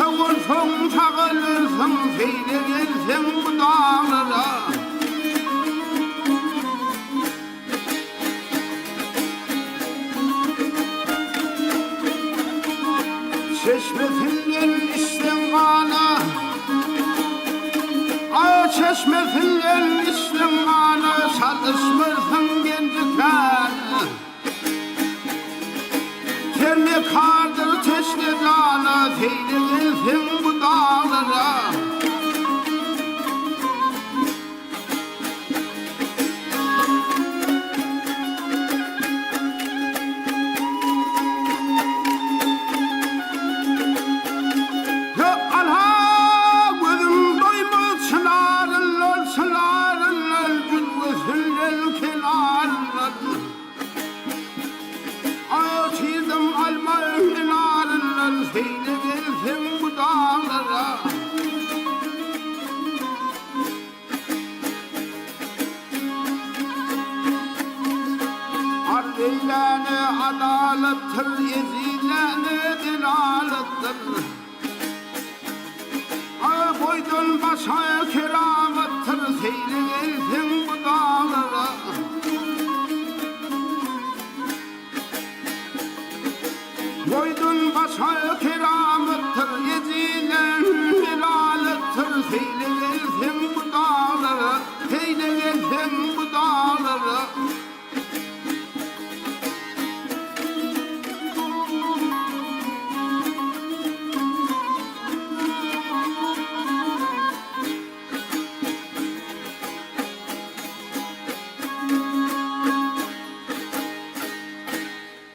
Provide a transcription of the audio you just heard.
olsun çağılırsın, seyle gelsen bu dağlara. Çeşmesinden içten kana, çeşmesinden içten kana, çalışmırsın gencikler. Terli kardır teşli dağla, seyle gelsin bu dağlara. Seyle gelsin bu dağlara. Ardilâne adalettir, ezilâne dilalettir. Boydun başa keramettir, seyle gelsin bu dağlara. Boydun başa keramettir, ezilen hilalettir, seyle